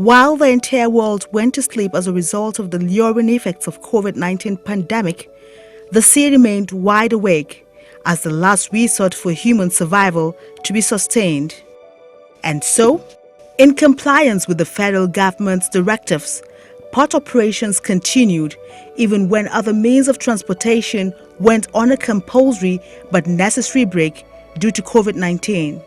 While the entire world went to sleep as a result of the luring effects of COVID-19 pandemic, the sea remained wide awake as the last resort for human survival to be sustained. And so, in compliance with the federal government's directives, port operations continued even when other means of transportation went on a compulsory but necessary break due to COVID-19.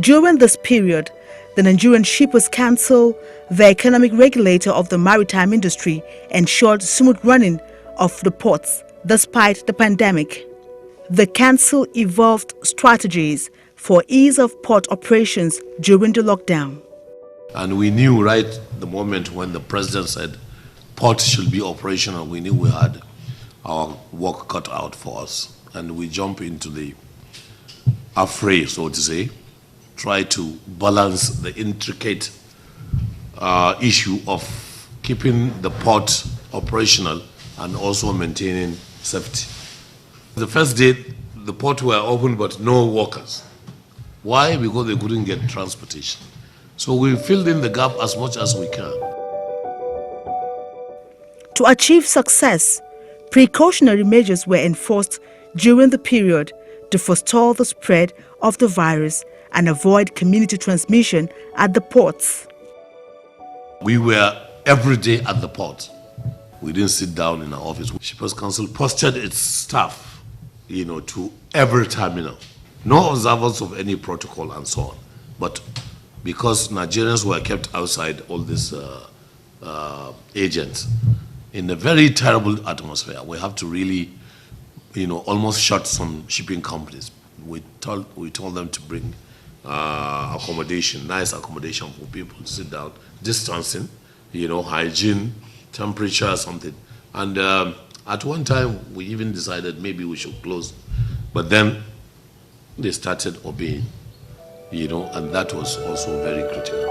During this period, the Nigerian Shippers Council, the economic regulator of the maritime industry, ensured smooth running of the ports despite the pandemic. The council evolved strategies for ease of port operations during the lockdown. And we knew right the moment when the president said ports should be operational, we knew we had our work cut out for us. And we jumped into the affray, so to say, try to balance the intricate issue of keeping the port operational and also maintaining safety. The first day, the port were open but no workers. Why? Because they couldn't get transportation. So we filled in the gap as much as we can. To achieve success, precautionary measures were enforced during the period to forestall the spread of the virus and avoid community transmission at the ports. We were every day at the port. We didn't sit down in our office. Shippers Council posted its staff, to every terminal. No observance of any protocol and so on. But because Nigerians were kept outside all these agents in a very terrible atmosphere, we have to really, almost shut some shipping companies. We told them to bring accommodation, nice accommodation for people to sit down, distancing, hygiene, temperature, something. And at one time, we even decided maybe we should close. But then they started obeying, and that was also very critical.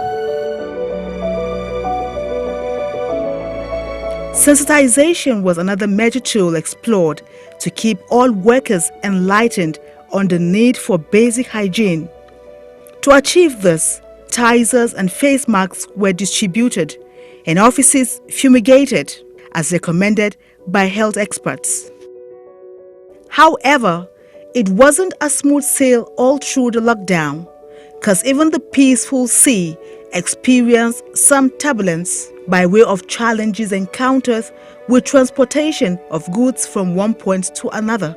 Sensitization was another major tool explored to keep all workers enlightened on the need for basic hygiene. To achieve this, tisers and face masks were distributed and offices fumigated as recommended by health experts. However, it wasn't a smooth sail all through the lockdown, because even the peaceful sea experienced some turbulence by way of challenges encountered with transportation of goods from one point to another,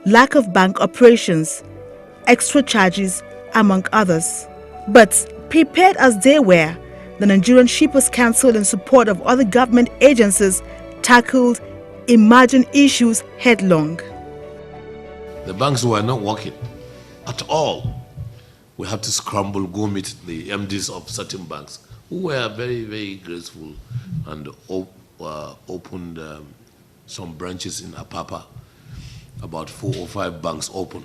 lack of bank operations, extra charges, among others. But prepared as they were, the Nigerian Shippers Council, in support of other government agencies, tackled emerging issues headlong. The banks were not working at all. We had to scramble, go meet the MDs of certain banks who were very, very graceful and opened some branches in Apapa, about 4 or 5 banks open,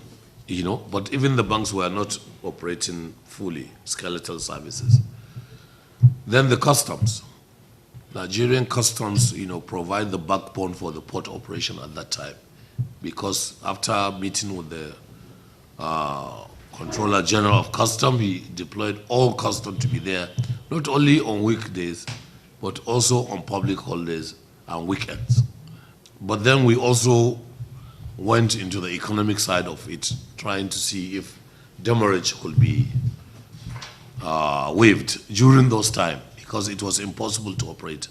but even the banks were not operating fully, skeletal services. Then the customs. Nigerian customs, provide the backbone for the port operation at that time, because after meeting with the Controller General of Customs, he deployed all customs to be there, not only on weekdays, but also on public holidays and weekends. But then we also went into the economic side of it, trying to see if demurrage could be waived during those times, because it was impossible to operate.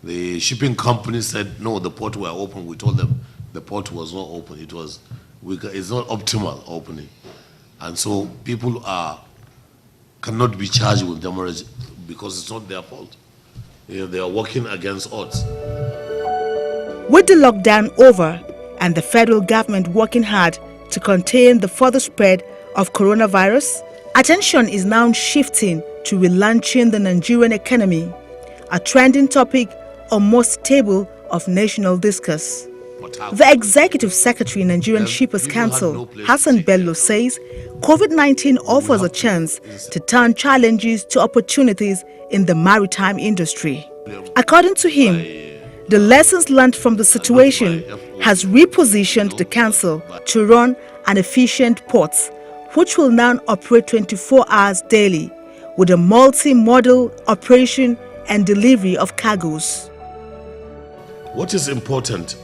The shipping company said, no, the port were open. We told them the port was not open. It's not optimal opening. And so people cannot be charged with demurrage because it's not their fault. They are working against odds. With the lockdown over and the federal government working hard to contain the further spread of coronavirus, attention is now shifting to relaunching the Nigerian economy, a trending topic on most table of national discourse. The Executive Secretary, Nigerian Shippers Council, Hassan Bello, says COVID-19 offers a chance to turn challenges to opportunities in the maritime industry. According to him, the lessons learned from the situation has repositioned the council to run an efficient port, which will now operate 24 hours daily, with a multi-modal operation and delivery of cargoes. What is important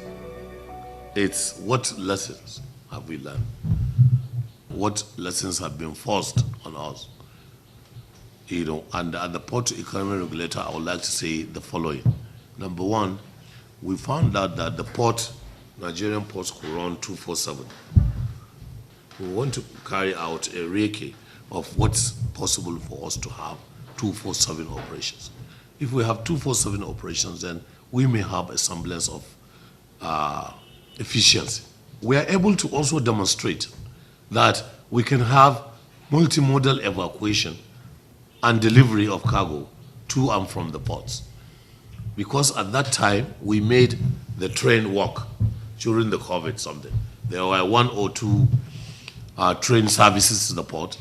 is what lessons have we learned? What lessons have been forced on us? And at the Port Economy Regulator, I would like to say the following. Number one, we found out that the Nigerian ports could run 24/7. We want to carry out a recce of what's possible for us to have 24/7 operations. If we have 24/7 operations, then we may have a semblance of efficiency. We are able to also demonstrate that we can have multimodal evacuation and delivery of cargo to and from the ports. Because at that time, we made the train work during the COVID something. There were 1 or 2 train services to the port,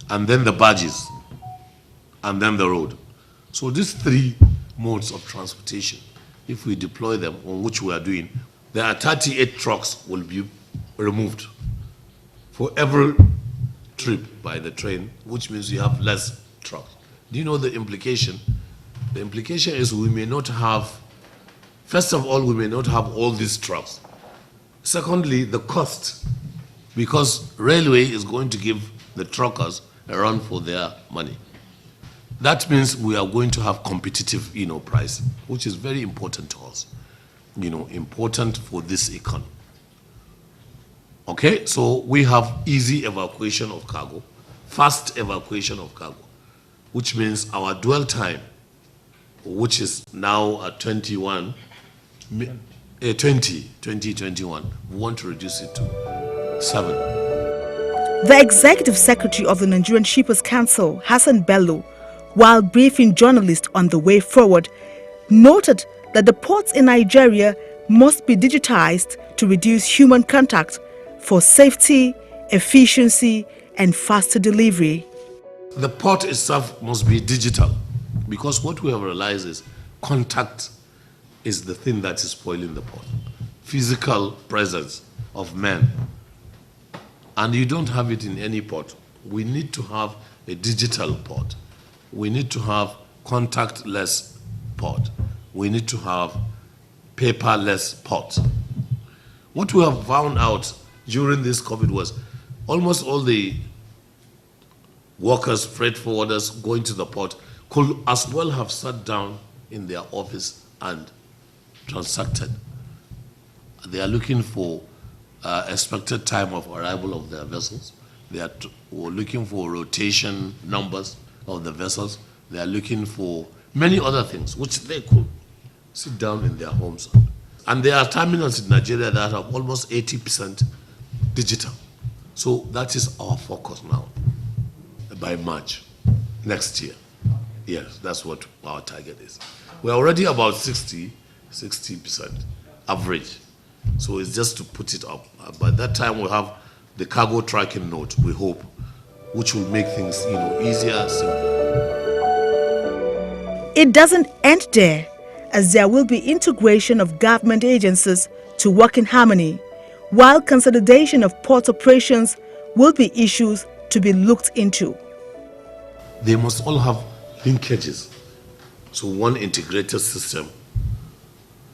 and then the barges, and then the road. So these 3 modes of transportation, if we deploy them, on which we are doing, there are 38 trucks will be removed for every trip by the train, which means you have less trucks. Do you know the implication? The implication is we may not have, first of all, we may not have all these trucks. Secondly, the cost, because railway is going to give the truckers a run for their money. That means we are going to have competitive, price, which is very important to us, important for this economy. Okay, so we have easy evacuation of cargo, fast evacuation of cargo, which means our dwell time, which is now at 2021, we want to reduce it to 7. The Executive Secretary of the Nigerian Shippers Council, Hassan Bello, while briefing journalists on the way forward, noted that the ports in Nigeria must be digitized to reduce human contact for safety, efficiency, and faster delivery. The port itself must be digital, because what we have realized is contact is the thing that is spoiling the port. Physical presence of men. And you don't have it in any port. We need to have a digital port. We need to have contactless port. We need to have paperless port. What we have found out during this COVID was almost all the workers, freight forwarders going to the port could as well have sat down in their office and transacted. They are looking for expected time of arrival of their vessels. They are looking for rotation numbers of the vessels. They are looking for many other things which they could sit down in their homes. And there are terminals in Nigeria that have almost 80% digital. So that is our focus now by March next year. Yes, that's what our target is. We're already about 60% average. So it's just to put it up. By that time, we'll have the cargo tracking node, we hope, which will make things, easier, simpler. It doesn't end there, as there will be integration of government agencies to work in harmony, while consolidation of port operations will be issues to be looked into. They must all have linkages. So one integrated system,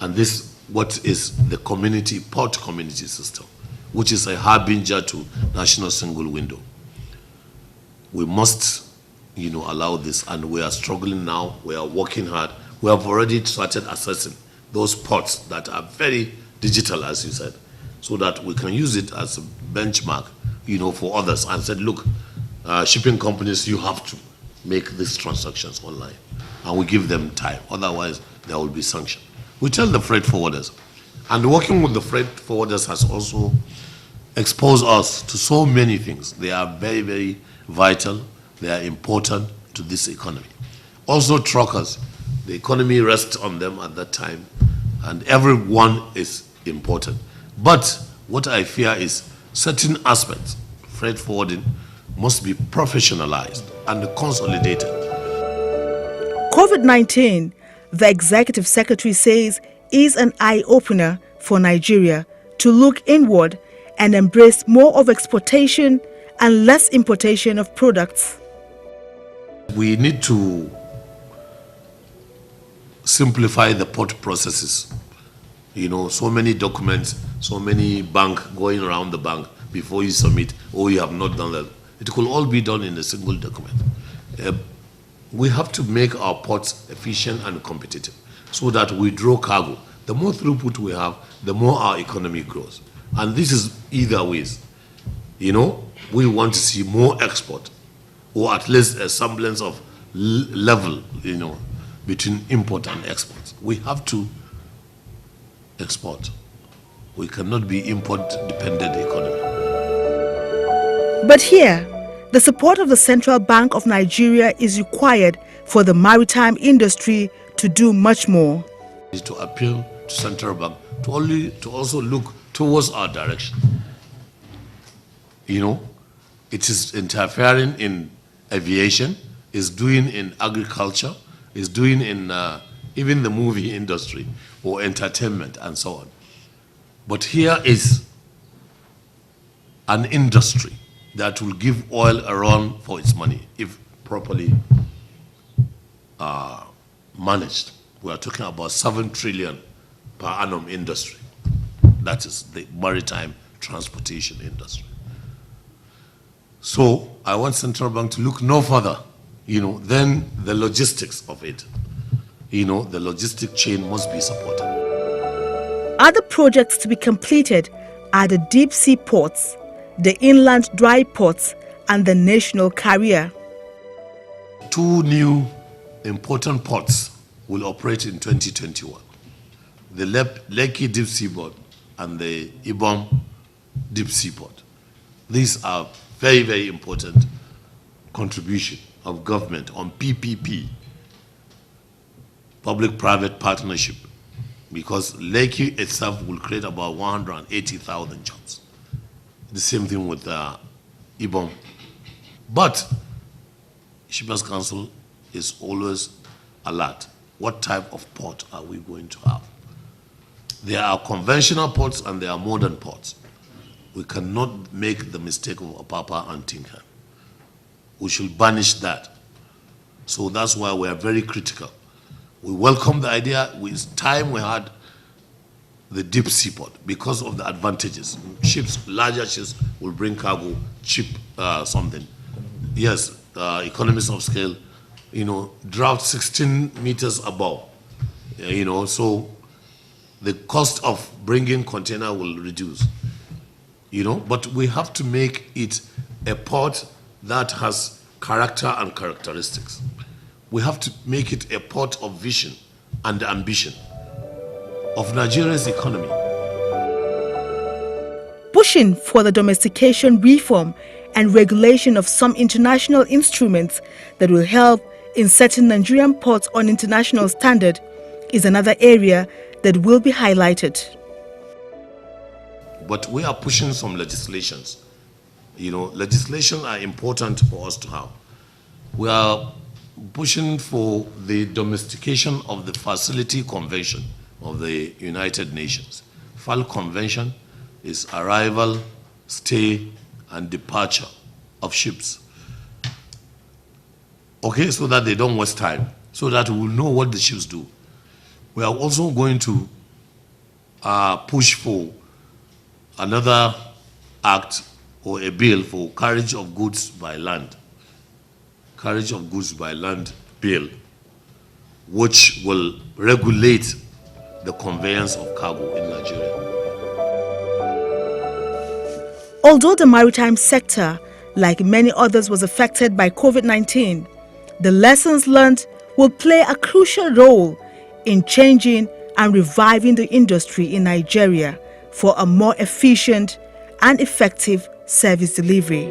and this what is the port community system, which is a harbinger to national single window. We must, allow this, and we are struggling now. We are working hard. We have already started assessing those ports that are very digital, as you said, so that we can use it as a benchmark, for others, and said, look, shipping companies, you have to make these transactions online, and we give them time. Otherwise, there will be sanctions. We tell the freight forwarders, and working with the freight forwarders has also exposed us to so many things. They are very, very vital. They are important to this economy. Also truckers, the economy rests on them at that time, and everyone is important. But what I fear is certain aspects, freight forwarding, must be professionalized and consolidated. COVID-19, the Executive Secretary says, is an eye-opener for Nigeria to look inward and embrace more of exportation and less importation of products. We need to simplify the port processes. So many documents, so many bank going around the bank before you submit, or you have not done that. It could all be done in a single document. We have to make our ports efficient and competitive so that we draw cargo. The more throughput we have, the more our economy grows. And this is either ways. We want to see more export, or at least a semblance of level, between import and export. We have to export. We cannot be import-dependent economy. But here, the support of the Central Bank of Nigeria is required for the maritime industry to do much more. Is to appeal to Central Bank to also look towards our direction. It is interfering in aviation, is doing in agriculture, is doing in even the movie industry or entertainment and so on. But here is an industry that will give oil a run for its money if properly managed. We are talking about 7 trillion per annum industry. That is the maritime transportation industry. So I want Central Bank to look no further, than the logistics of it. The logistic chain must be supported. Other projects to be completed are the deep sea ports, the inland dry ports, and the national carrier. 2 new important ports will operate in 2021. The Lekki Deep Sea Port and the Ibom Deep Sea Port. These are very, very important contribution of government on PPP, public-private partnership, because Lekki itself will create about 180,000 jobs. The same thing with Ibom. But Shippers Council is always alert. What type of port are we going to have? There are conventional ports and there are modern ports. We cannot make the mistake of Apapa and Tinkan. We should banish that. So that's why we are very critical. We welcome the idea. With time we had the deep sea port because of the advantages. Larger ships will bring cargo, cheap something. Yes, economies of scale, draft 16 meters above, so the cost of bringing container will reduce, but we have to make it a port that has character and characteristics. We have to make it a port of vision and ambition of Nigeria's economy. Pushing for the domestication reform and regulation of some international instruments that will help in setting Nigerian ports on international standard is another area that will be highlighted. But we are pushing some legislations. Legislation are important for us to have. We are pushing for the domestication of the Facility Convention of the United Nations. FAL Convention is arrival, stay, and departure of ships. Okay, so that they don't waste time, so that we will know what the ships do. We are also going to push for another act or a bill for carriage of goods by land. Carriage of goods by land bill, which will regulate the conveyance of cargo in Nigeria. Although the maritime sector, like many others, was affected by COVID-19, the lessons learned will play a crucial role in changing and reviving the industry in Nigeria for a more efficient and effective service delivery.